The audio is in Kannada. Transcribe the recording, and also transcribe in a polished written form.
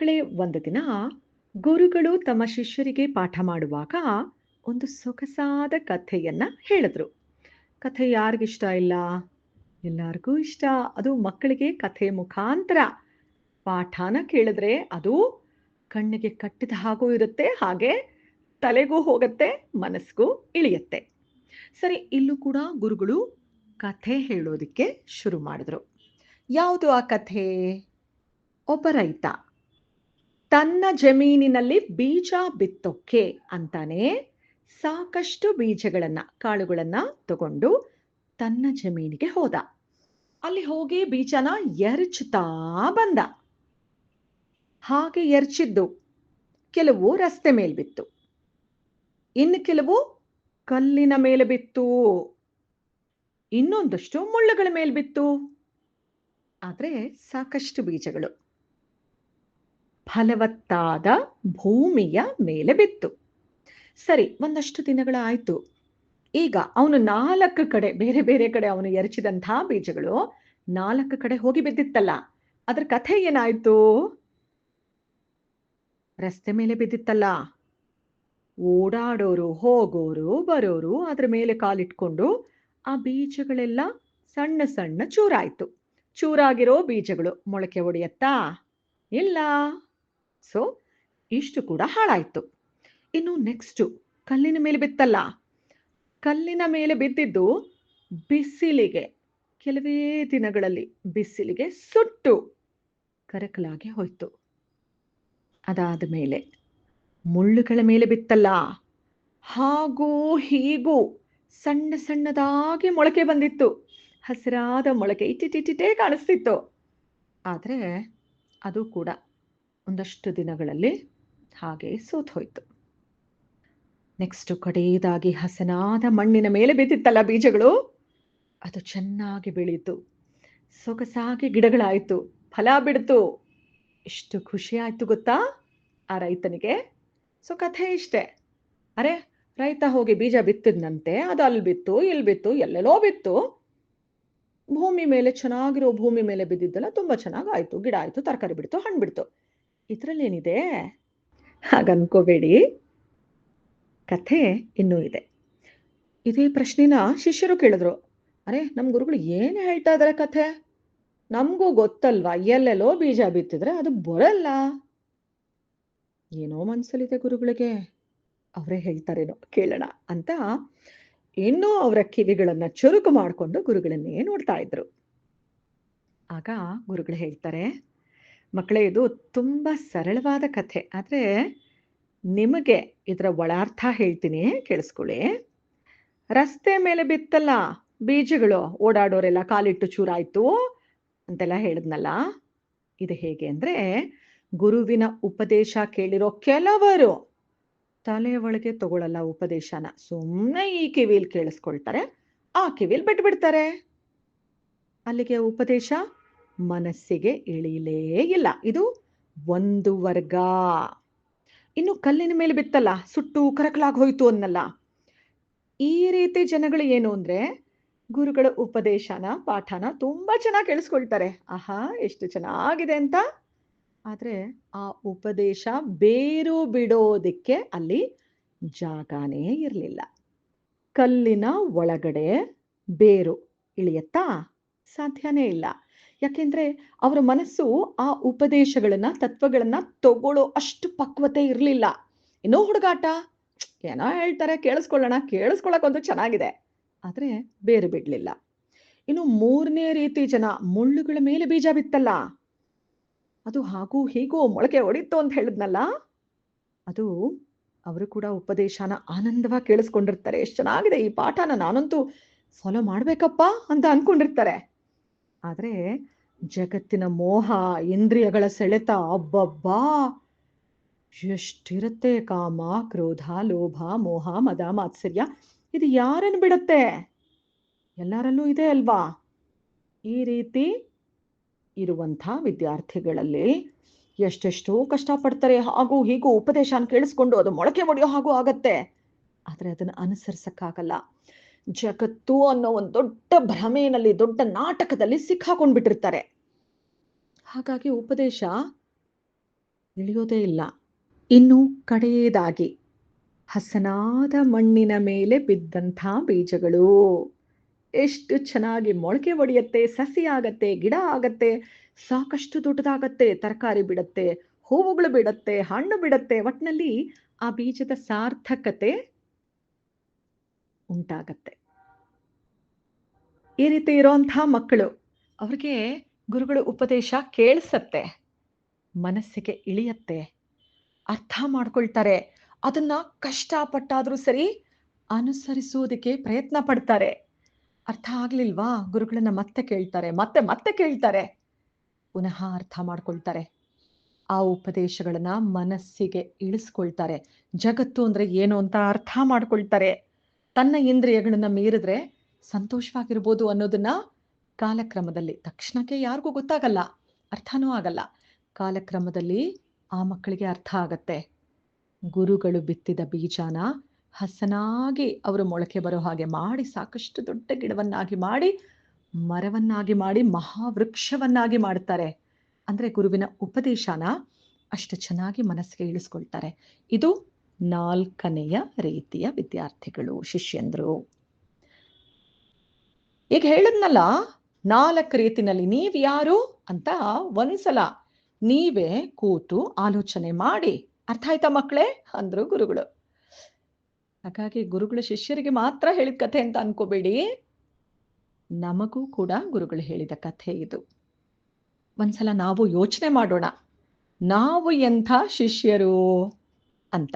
ಮಕ್ಕಳೇ, ಒಂದು ದಿನ ಗುರುಗಳು ತಮ್ಮ ಶಿಷ್ಯರಿಗೆ ಪಾಠ ಮಾಡುವಾಗ ಒಂದು ಸೊಗಸಾದ ಕಥೆಯನ್ನ ಹೇಳಿದ್ರು. ಕಥೆ ಯಾರಿಗಿಷ್ಟ ಇಲ್ಲ? ಎಲ್ಲರಿಗೂ ಇಷ್ಟ. ಅದು ಮಕ್ಕಳಿಗೆ ಕಥೆ ಮುಖಾಂತರ ಪಾಠನ ಕೇಳಿದ್ರೆ ಅದು ಕಣ್ಣಿಗೆ ಕಟ್ಟಿದ ಹಾಗೂ ಇರುತ್ತೆ, ಹಾಗೆ ತಲೆಗೂ ಹೋಗುತ್ತೆ, ಮನಸ್ಸಿಗೂ ಇಳಿಯುತ್ತೆ. ಸರಿ, ಇಲ್ಲೂ ಕೂಡ ಗುರುಗಳು ಕಥೆ ಹೇಳೋದಿಕ್ಕೆ ಶುರು ಮಾಡಿದ್ರು. ಯಾವುದು ಆ ಕಥೆ? ಒಬ್ಬ ರೈತ ತನ್ನ ಜಮೀನಿನಲ್ಲಿ ಬೀಜ ಬಿತ್ತೋಕೆ ಅಂತಾನೆ ಸಾಕಷ್ಟು ಬೀಜಗಳನ್ನ, ಕಾಳುಗಳನ್ನ ತಗೊಂಡು ತನ್ನ ಜಮೀನಿಗೆ ಹೋದ. ಅಲ್ಲಿ ಹೋಗಿ ಬೀಜನ ಎರಚುತ್ತಾ ಬಂದ. ಹಾಗೆ ಎರಚಿದ್ದು ಕೆಲವು ರಸ್ತೆ ಮೇಲೆ ಬಿತ್ತು, ಇನ್ನು ಕೆಲವು ಕಲ್ಲಿನ ಮೇಲೆ ಬಿತ್ತು, ಇನ್ನೊಂದಷ್ಟು ಮುಳ್ಳುಗಳ ಮೇಲೆ ಬಿತ್ತು. ಆದ್ರೆ ಸಾಕಷ್ಟು ಬೀಜಗಳು ಫಲವತ್ತಾದ ಭೂಮಿಯ ಮೇಲೆ ಬಿತ್ತು. ಸರಿ, ಒಂದಷ್ಟು ದಿನಗಳಾಯ್ತು. ಈಗ ಅವನು 4 ಕಡೆ, ಬೇರೆ ಬೇರೆ ಕಡೆ ಅವನು ಎರಚಿದಂತಹ ಬೀಜಗಳು 4 ಕಡೆ ಹೋಗಿ ಬಿದ್ದಿತ್ತಲ್ಲ, ಅದ್ರ ಕಥೆ ಏನಾಯ್ತು? ರಸ್ತೆ ಮೇಲೆ ಬಿದ್ದಿತ್ತಲ್ಲ, ಓಡಾಡೋರು, ಹೋಗೋರು, ಬರೋರು ಅದ್ರ ಮೇಲೆ ಕಾಲಿಟ್ಕೊಂಡು ಆ ಬೀಜಗಳೆಲ್ಲ ಸಣ್ಣ ಸಣ್ಣ ಚೂರಾಯ್ತು. ಚೂರಾಗಿರೋ ಬೀಜಗಳು ಮೊಳಕೆ ಒಡೆಯತ್ತಾ? ಇಲ್ಲ. ಸೊ ಇಷ್ಟು ಕೂಡ ಹಾಳಾಯ್ತು. ಇನ್ನು ನೆಕ್ಸ್ಟು ಕಲ್ಲಿನ ಮೇಲೆ ಬಿತ್ತಲ್ಲ, ಕಲ್ಲಿನ ಮೇಲೆ ಬಿದ್ದಿದ್ದು ಬಿಸಿಲಿಗೆ, ಕೆಲವೇ ದಿನಗಳಲ್ಲಿ ಬಿಸಿಲಿಗೆ ಸುಟ್ಟು ಕರಕಲಾಗಿ ಹೋಯ್ತು. ಅದಾದ ಮೇಲೆ ಮುಳ್ಳುಗಳ ಮೇಲೆ ಬಿತ್ತಲ್ಲ, ಹಾಗೂ ಹೀಗೂ ಸಣ್ಣ ಸಣ್ಣದಾಗಿ ಮೊಳಕೆ ಬಂದಿತ್ತು. ಹಸಿರಾದ ಮೊಳಕೆ ಇಟ್ಟಿಟ್ಟಿಟ್ಟೇ ಕಾಣಿಸ್ತಿತ್ತು. ಆದ್ರೆ ಅದು ಕೂಡ ಒಂದಷ್ಟು ದಿನಗಳಲ್ಲಿ ಹಾಗೆ ಸೋತೋಯ್ತು. ನೆಕ್ಸ್ಟ್ ಕಡೆಯದಾಗಿ ಹಸನಾದ ಮಣ್ಣಿನ ಮೇಲೆ ಬಿದ್ದಿತ್ತಲ್ಲ ಬೀಜಗಳು, ಅದು ಚೆನ್ನಾಗಿ ಬೆಳೀತು, ಸೊಗಸಾಗಿ ಗಿಡಗಳಾಯ್ತು, ಫಲ ಬಿಡ್ತು. ಎಷ್ಟು ಖುಷಿ ಆಯ್ತು ಗೊತ್ತಾ ಆ ರೈತನಿಗೆ? ಸೊ ಕಥೆ ಇಷ್ಟೇ. ಅರೆ, ರೈತ ಹೋಗಿ ಬೀಜ ಬಿತ್ತಿದ್ನಂತೆ, ಅದು ಅಲ್ಲಿ ಬಿತ್ತು, ಇಲ್ಲಿ ಬಿತ್ತು, ಎಲ್ಲೆಲ್ಲೋ ಬಿತ್ತು. ಭೂಮಿ ಮೇಲೆ, ಚೆನ್ನಾಗಿರೋ ಭೂಮಿ ಮೇಲೆ ಬಿದ್ದಿದ್ದಲ್ಲ ತುಂಬಾ ಚೆನ್ನಾಗಾಯ್ತು, ಗಿಡ ಆಯ್ತು, ತರಕಾರಿ ಬಿಡ್ತು, ಹಣ್ಣು ಬಿಡ್ತು. ಇದ್ರಲ್ಲೇನಿದೆ? ಹಾಗನ್ಕೋಬೇಡಿ, ಕಥೆ ಇನ್ನೂ ಇದೆ. ಇದೇ ಪ್ರಶ್ನೆನ ಶಿಷ್ಯರು ಕೇಳಿದ್ರು. ಅರೆ, ನಮ್ ಗುರುಗಳು ಏನ್ ಹೇಳ್ತಾ ಇದಾರೆ ಕಥೆ? ನಮಗೂ ಗೊತ್ತಲ್ವಾ, ಎಲ್ಲೆಲ್ಲೋ ಬೀಜ ಬಿತ್ತಿದ್ರೆ ಅದು ಬರಲ್ಲ. ಏನೋ ಮನ್ಸಲ್ಲಿದೆ ಗುರುಗಳಿಗೆ, ಅವರೇ ಹೇಳ್ತಾರೇನೋ ಕೇಳೋಣ ಅಂತ ಇನ್ನೂ ಅವರ ಕಿವಿಗಳನ್ನ ಚುರುಕು ಮಾಡಿಕೊಂಡು ಗುರುಗಳನ್ನೇ ನೋಡ್ತಾ ಇದ್ರು. ಆಗ ಗುರುಗಳು ಹೇಳ್ತಾರೆ, ಮಕ್ಕಳೇ, ಇದು ತುಂಬಾ ಸರಳವಾದ ಕಥೆ, ಆದ್ರೆ ನಿಮಗೆ ಇದರ ಒಳಾರ್ಥ ಹೇಳ್ತೀನಿ, ಕೇಳಿಸ್ಕೊಳ್ಳಿ. ರಸ್ತೆ ಮೇಲೆ ಬಿತ್ತಲ್ಲ ಬೀಜಗಳು, ಓಡಾಡೋರೆಲ್ಲ ಕಾಲಿಟ್ಟು ಚೂರಾಯ್ತು ಅಂತೆಲ್ಲ ಹೇಳಿದ್ನಲ್ಲ, ಇದು ಹೇಗೆ ಅಂದ್ರೆ, ಗುರುವಿನ ಉಪದೇಶ ಕೇಳಿರೋ ಕೆಲವರು ತಲೆ ಒಳಗೆ ತಗೊಳ್ಳಲ್ಲ ಉಪದೇಶನ, ಸುಮ್ಮನೆ ಈ ಕಿವಿಲ್ ಕೇಳಿಸ್ಕೊಳ್ತಾರೆ, ಆ ಕಿವಿಲ್ ಬಿಟ್ಬಿಡ್ತಾರೆ. ಅಲ್ಲಿಗೆ ಉಪದೇಶ ಮನಸ್ಸಿಗೆ ಇಳಿಲೇ ಇಲ್ಲ. ಇದು ಒಂದು ವರ್ಗ. ಇನ್ನು ಕಲ್ಲಿನ ಮೇಲೆ ಬಿತ್ತಲ್ಲ, ಸುಟ್ಟು ಕರಕಲಾಗಿ ಹೋಯ್ತು ಅನ್ನಲ್ಲ, ಈ ರೀತಿ ಜನಗಳು ಏನು ಅಂದ್ರೆ, ಗುರುಗಳ ಉಪದೇಶನ, ಪಾಠನ ತುಂಬಾ ಚೆನ್ನಾಗಿ ಕೇಳಿಸ್ಕೊಳ್ತಾರೆ, ಆಹಾ ಎಷ್ಟು ಚೆನ್ನಾಗಿದೆ ಅಂತ. ಆದ್ರೆ ಆ ಉಪದೇಶ ಬೇರು ಬಿಡೋದಿಕ್ಕೆ ಅಲ್ಲಿ ಜಾಗನೇ ಇರಲಿಲ್ಲ. ಕಲ್ಲಿನ ಒಳಗಡೆ ಬೇರು ಇಳಿಯತ್ತಾ? ಸಾಧ್ಯನೇ ಇಲ್ಲ. ಯಾಕೆಂದ್ರೆ ಅವರ ಮನಸ್ಸು ಆ ಉಪದೇಶಗಳನ್ನ, ತತ್ವಗಳನ್ನ ತಗೊಳ್ಳೋ ಅಷ್ಟು ಪಕ್ವತೆ ಇರಲಿಲ್ಲ. ಇನ್ನೂ ಹುಡುಗಾಟ, ಏನೋ ಹೇಳ್ತಾರೆ ಕೇಳಿಸ್ಕೊಳ್ಳೋಣ, ಕೇಳಿಸ್ಕೊಳ್ಳೋಕೊಂದು ಚೆನ್ನಾಗಿದೆ, ಆದ್ರೆ ಬೇರು ಬಿಡ್ಲಿಲ್ಲ. ಇನ್ನು 3ನೇ ರೀತಿ ಜನ, ಮುಳ್ಳುಗಳ ಮೇಲೆ ಬೀಜ ಬಿತ್ತಲ್ಲ, ಅದು ಹಾಗೂ ಹೀಗೂ ಮೊಳಕೆ ಹೊಡಿತು ಅಂತ ಹೇಳಿದ್ನಲ್ಲ, ಅದು ಅವರು ಕೂಡ ಉಪದೇಶನ ಆನಂದವಾಗಿ ಕೇಳಿಸ್ಕೊಂಡಿರ್ತಾರೆ. ಎಷ್ಟು ಚೆನ್ನಾಗಿದೆ ಈ ಪಾಠನ, ನಾನಂತೂ ಫಾಲೋ ಮಾಡ್ಬೇಕಪ್ಪ ಅಂತ ಅನ್ಕೊಂಡಿರ್ತಾರೆ. ಆದ್ರೆ ಜಗತ್ತಿನ ಮೋಹ, ಇಂದ್ರಿಯಗಳ ಸೆಳೆತ, ಅಬ್ಬಬ್ಬಾ ಎಷ್ಟಿರುತ್ತೆ! ಕಾಮ, ಕ್ರೋಧ, ಲೋಭ, ಮೋಹ, ಮದ, ಮಾತ್ಸರ್ಯ, ಇದು ಯಾರನ್ನು ಬಿಡುತ್ತೆ? ಎಲ್ಲರಲ್ಲೂ ಇದೆ ಅಲ್ವಾ? ಈ ರೀತಿ ಇರುವಂಥ ವಿದ್ಯಾರ್ಥಿಗಳಲ್ಲಿ ಎಷ್ಟೆಷ್ಟೋ ಕಷ್ಟಪಡ್ತಾರೆ, ಹಾಗೂ ಹೀಗೂ ಉಪದೇಶನ ಕೇಳಿಸ್ಕೊಂಡು ಅದು ಮೊಳಕೆ ಒಡೆಯೋ ಹಾಗೂ ಆಗತ್ತೆ, ಆದ್ರೆ ಅದನ್ನ ಅನುಸರಿಸಕ್ಕಾಗಲ್ಲ. ಜಗತ್ತು ಅನ್ನೋ ಒಂದು ದೊಡ್ಡ ಭ್ರಮೆಯಲ್ಲಿ, ದೊಡ್ಡ ನಾಟಕದಲ್ಲಿ ಸಿಕ್ಕಾಕೊಂಡ್ಬಿಟ್ಟಿರ್ತಾರೆ. ಹಾಗಾಗಿ ಉಪದೇಶ ಇಳಿಯೋದೇ ಇಲ್ಲ. ಇನ್ನು ಕಡೆಯದಾಗಿ ಹಸನಾದ ಮಣ್ಣಿನ ಮೇಲೆ ಬಿದ್ದಂಥ ಬೀಜಗಳು ಎಷ್ಟು ಚೆನ್ನಾಗಿ ಮೊಳಕೆ ಒಡೆಯತ್ತೆ, ಸಸಿ ಆಗತ್ತೆ, ಗಿಡ ಆಗತ್ತೆ, ಸಾಕಷ್ಟು ದೊಡ್ಡದಾಗತ್ತೆ, ತರಕಾರಿ ಬಿಡತ್ತೆ, ಹೂವುಗಳು ಬಿಡತ್ತೆ, ಹಣ್ಣು ಬಿಡತ್ತೆ. ಒಟ್ನಲ್ಲಿ ಆ ಬೀಜದ ಸಾರ್ಥಕತೆ ಉಂಟಾಗತ್ತೆ. ಈ ರೀತಿ ಇರೋಂಥ ಮಕ್ಕಳು, ಅವ್ರಿಗೆ ಗುರುಗಳ ಉಪದೇಶ ಕೇಳಿಸತ್ತೆ, ಮನಸ್ಸಿಗೆ ಇಳಿಯತ್ತೆ, ಅರ್ಥ ಮಾಡ್ಕೊಳ್ತಾರೆ. ಅದನ್ನ ಕಷ್ಟಪಟ್ಟಾದ್ರೂ ಸರಿ ಅನುಸರಿಸುವುದಕ್ಕೆ ಪ್ರಯತ್ನ ಪಡ್ತಾರೆ. ಅರ್ಥ ಆಗ್ಲಿಲ್ವಾ? ಗುರುಗಳನ್ನ ಮತ್ತೆ ಕೇಳ್ತಾರೆ. ಮತ್ತೆ ಮತ್ತೆ ಕೇಳ್ತಾರೆ. ಪುನಃ ಅರ್ಥ ಮಾಡ್ಕೊಳ್ತಾರೆ. ಆ ಉಪದೇಶಗಳನ್ನ ಮನಸ್ಸಿಗೆ ಇಳಿಸ್ಕೊಳ್ತಾರೆ. ಜಗತ್ತು ಅಂದ್ರೆ ಏನು ಅಂತ ಅರ್ಥ ಮಾಡ್ಕೊಳ್ತಾರೆ. ತನ್ನ ಇಂದ್ರಿಯಗಳನ್ನ ಮೀರಿದ್ರೆ ಸಂತೋಷವಾಗಿರ್ಬೋದು ಅನ್ನೋದನ್ನ ಕಾಲಕ್ರಮದಲ್ಲಿ, ತಕ್ಷಣಕ್ಕೆ ಯಾರಿಗೂ ಗೊತ್ತಾಗಲ್ಲ, ಅರ್ಥನೂ ಆಗಲ್ಲ. ಕಾಲಕ್ರಮದಲ್ಲಿ ಆ ಮಕ್ಕಳಿಗೆ ಅರ್ಥ ಆಗತ್ತೆ. ಗುರುಗಳು ಬಿತ್ತಿದ ಬೀಜನ ಹಸನಾಗಿ ಅವರು ಮೊಳಕೆ ಬರೋ ಹಾಗೆ ಮಾಡಿ, ಸಾಕಷ್ಟು ದೊಡ್ಡ ಗಿಡವನ್ನಾಗಿ ಮಾಡಿ, ಮರವನ್ನಾಗಿ ಮಾಡಿ, ಮಹಾವೃಕ್ಷವನ್ನಾಗಿ ಮಾಡ್ತಾರೆ. ಅಂದ್ರೆ ಗುರುವಿನ ಉಪದೇಶನ ಅಷ್ಟು ಚೆನ್ನಾಗಿ ಮನಸ್ಸಿಗೆ ಇಳಿಸ್ಕೊಳ್ತಾರೆ. ಇದು 4ನೆಯ ರೀತಿಯ ವಿದ್ಯಾರ್ಥಿಗಳು, ಶಿಷ್ಯಂದ್ರು. ಈಗ ಹೇಳಿದ್ನಲ್ಲ, 4 ರೀತಿನಲ್ಲಿ ನೀವ್ ಯಾರು ಅಂತ ಒಂದ್ಸಲ ನೀವೇ ಕೂತು ಆಲೋಚನೆ ಮಾಡಿ. ಅರ್ಥ ಆಯ್ತಾ ಮಕ್ಕಳೇ? ಅಂದ್ರು ಗುರುಗಳು. ಹಾಗಾಗಿ ಗುರುಗಳು ಶಿಷ್ಯರಿಗೆ ಮಾತ್ರ ಹೇಳಿದ ಕಥೆ ಅಂತ ಅನ್ಕೋಬೇಡಿ. ನಮಗೂ ಕೂಡ ಗುರುಗಳು ಹೇಳಿದ ಕಥೆ ಇದು. ಒಂದ್ಸಲ ನಾವು ಯೋಚನೆ ಮಾಡೋಣ, ನಾವು ಎಂಥ ಶಿಷ್ಯರು ಅಂತ.